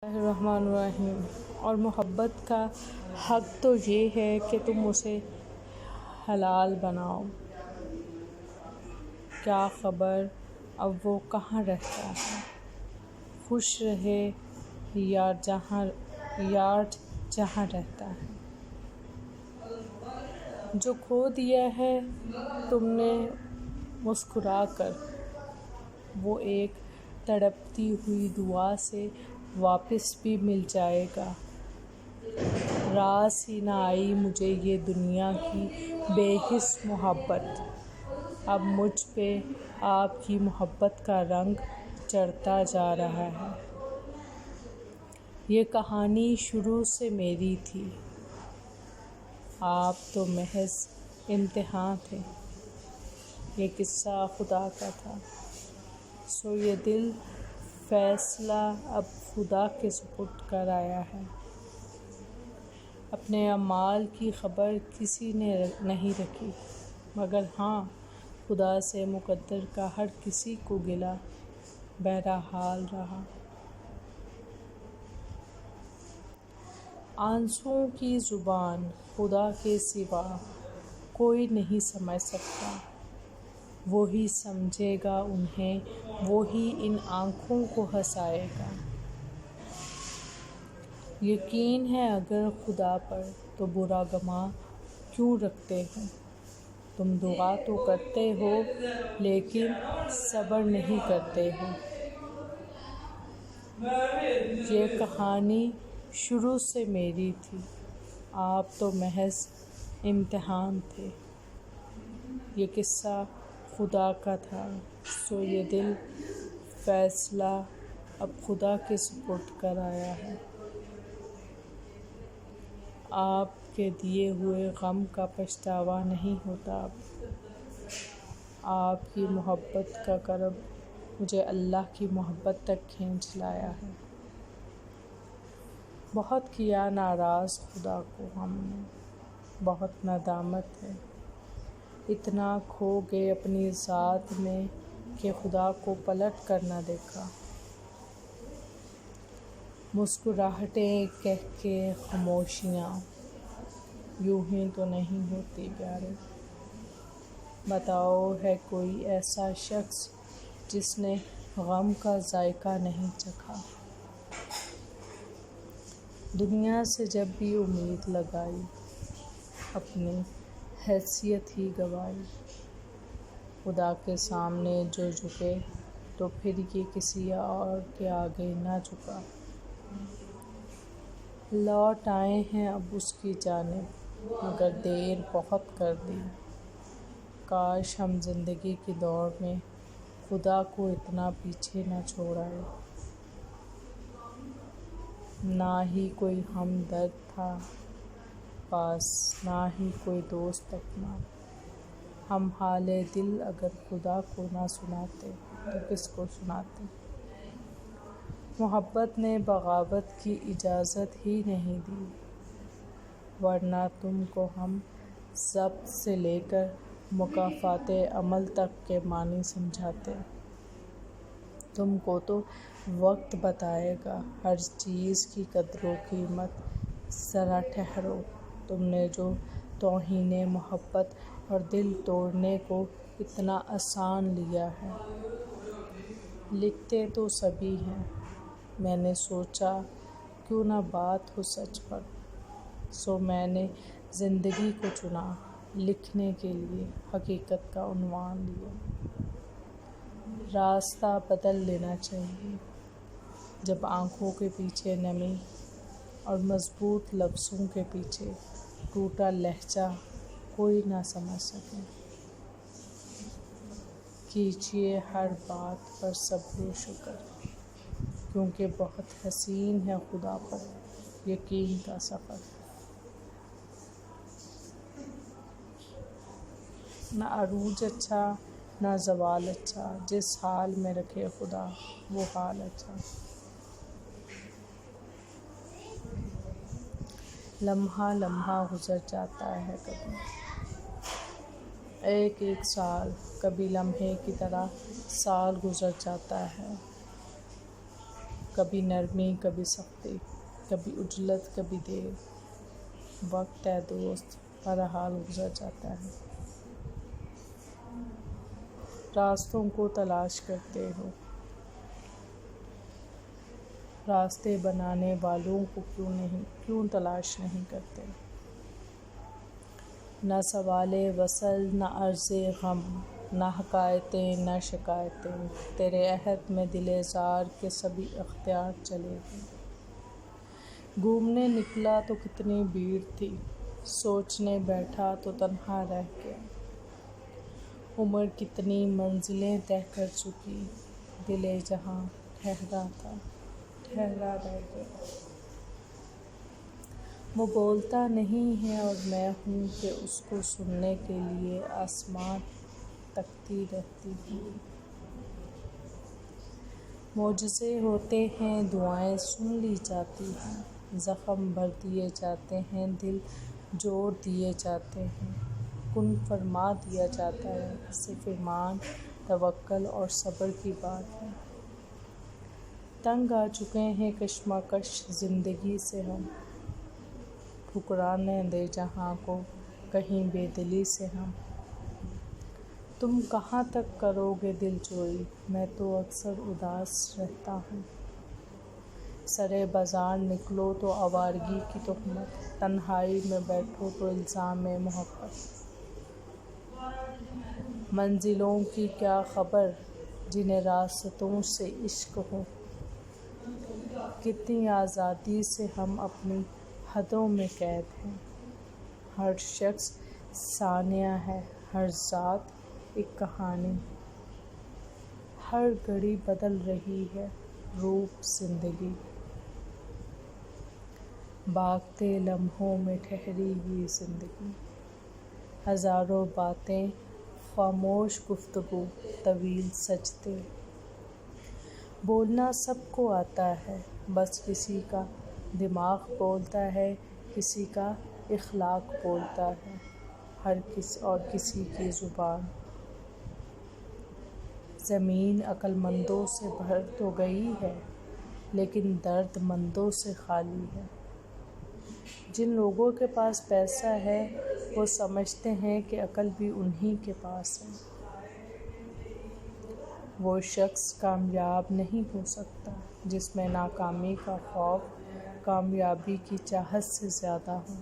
الرحمن الرحیم۔ اور محبت کا حق تو یہ ہے کہ تم اسے حلال بناؤ۔ کیا خبر اب وہ کہاں رہتا ہے، خوش رہے یار جہاں رہتا ہے۔ جو کھو دیا ہے تم نے مسکرا کر، وہ ایک تڑپتی ہوئی دعا سے واپس بھی مل جائے گا۔ راس ہی نہ آئی مجھے یہ دنیا کی بے حس محبت، اب مجھ پہ آپ کی محبت کا رنگ چڑھتا جا رہا ہے۔ یہ کہانی شروع سے میری تھی، آپ تو محض امتحان تھے۔ یہ قصہ خدا کا تھا، سو یہ دل فیصلہ اب خدا کے سپرد کر آیا ہے۔ اپنے اعمال کی خبر کسی نے نہیں رکھی، مگر ہاں خدا سے مقدر کا ہر کسی کو گلہ بہرحال رہا۔ آنسوؤں کی زبان خدا کے سوا کوئی نہیں سمجھ سکتا، وہی سمجھے گا انہیں، وہی ان آنکھوں کو ہنسائے گا۔ یقین ہے اگر خدا پر تو برا گمان کیوں رکھتے ہو، تم دعا تو کرتے ہو لیکن صبر نہیں کرتے ہو۔ یہ کہانی شروع سے میری تھی، آپ تو محض امتحان تھے۔ یہ قصہ خدا کا تھا، سو یہ دل فیصلہ اب خدا کے سپرد کر آیا ہے۔ آپ کے دیے ہوئے غم کا پچھتاوا نہیں ہوتا اب، آپ کی محبت کا کرب مجھے اللہ کی محبت تک کھینچ لایا ہے۔ بہت کیا ناراض خدا کو ہم نے، بہت ندامت ہے، اتنا کھو گئے اپنی ذات میں کہ خدا کو پلٹ کر نہ دیکھا۔ مسکراہٹیں کہہ کے خاموشیاں یوں ہی تو نہیں ہوتی پیارے، بتاؤ ہے کوئی ایسا شخص جس نے غم کا ذائقہ نہیں چکھا۔ دنیا سے جب بھی امید لگائی، اپنی حیثیت ہی گنوائی۔ خدا کے سامنے جو جھکے تو پھر یہ کسی اور کے آگے نہ جھکا۔ لوٹ آئے ہیں اب اس کی جانب مگر دیر بہت کر دی، کاش ہم زندگی کی دوڑ میں خدا کو اتنا پیچھے نہ چھوڑ آئے۔ نہ ہی کوئی ہمدرد تھا پاس، نہ ہی کوئی دوست اپنا، ہم حال دل اگر خدا کو نہ سناتے تو کس کو سناتے۔ محبت نے بغاوت کی اجازت ہی نہیں دی، ورنہ تم کو ہم ضبط سے لے کر مکافات عمل تک کے معنی سمجھاتے۔ تم کو تو وقت بتائے گا ہر چیز کی قدر و قیمت، ذرا ٹھہرو۔ تم نے جو توہین محبت اور دل توڑنے کو اتنا آسان لیا ہے۔ لکھتے تو سبھی ہیں، میں نے سوچا کیوں نہ بات ہو سچ پر، سو میں نے زندگی کو چنا لکھنے کے لیے، حقیقت کا عنوان لیا۔ راستہ بدل لینا چاہیے جب آنکھوں کے پیچھے نمی اور مضبوط لفظوں کے پیچھے ٹوٹا لہجہ کوئی نہ سمجھ سکے۔ کیجیے ہر بات پر صبر و شکر، کیونکہ بہت حسین ہے خدا پر یقین کا سفر۔ نہ عروج اچھا نہ زوال اچھا، جس حال میں رکھے خدا وہ حال اچھا۔ لمحہ لمحہ گزر جاتا ہے کبھی، ایک ایک سال کبھی لمحے کی طرح سال گزر جاتا ہے۔ کبھی نرمی کبھی سختی، کبھی عجلت کبھی دیر، وقت ہے دوست بہرحال گزر جاتا ہے۔ راستوں کو تلاش کرتے ہو، راستے بنانے والوں کو کیوں تلاش نہیں کرتے؟ نہ سوال وصل نہ عرض غم، نہ حکایتیں نہ شکایتیں، تیرے عہد میں دل زار کے سبھی اختیار چلے گئے۔ گھومنے نکلا تو کتنی بھیڑ تھی، سوچنے بیٹھا تو تنہا رہ گیا۔ عمر کتنی منزلیں طے کر چکی، دل جہاں ٹھہرا تھا ٹھہرا رہ گیا۔ وہ بولتا نہیں ہے اور میں ہوں کہ اس کو سننے کے لیے آسمان تکتی رہتی ہوں۔ معجزے ہوتے ہیں، دعائیں سن لی جاتی ہیں، زخم بھر دیے جاتے ہیں، دل جوڑ دیے جاتے ہیں، کن فرما دیا جاتا ہے، صرف ایمان، توکل اور صبر کی بات ہے۔ تنگ آ چکے ہیں کشمکش زندگی سے ہم، ٹھکرانے دے جہاں کو کہیں بے دلی سے ہم۔ تم کہاں تک کرو گے دل جوئی، میں تو اکثر اداس رہتا ہوں۔ سرے بازار نکلو تو آوارگی کی تہمت، تنہائی میں بیٹھو تو الزام محبت۔ منزلوں کی کیا خبر جنہیں راستوں سے عشق ہو، کتنی آزادی سے ہم اپنی حدوں میں قید ہیں۔ ہر شخص ثانیہ ہے، ہر ذات ایک کہانی، ہر گھڑی بدل رہی ہے روپ زندگی۔ بھاگتے لمحوں میں ٹھہری ہوئی زندگی، ہزاروں باتیں، خاموش گفتگو، طویل سجدے۔ بولنا سب کو آتا ہے، بس کسی کا دماغ بولتا ہے، کسی کا اخلاق بولتا ہے، اور کسی کی زبان۔ زمین عقل مندوں سے بھر تو گئی ہے، لیکن درد مندوں سے خالی ہے۔ جن لوگوں کے پاس پیسہ ہے وہ سمجھتے ہیں کہ عقل بھی انہی کے پاس ہے۔ وہ شخص کامیاب نہیں ہو سکتا جس میں ناکامی کا خوف کامیابی کی چاہت سے زیادہ ہو۔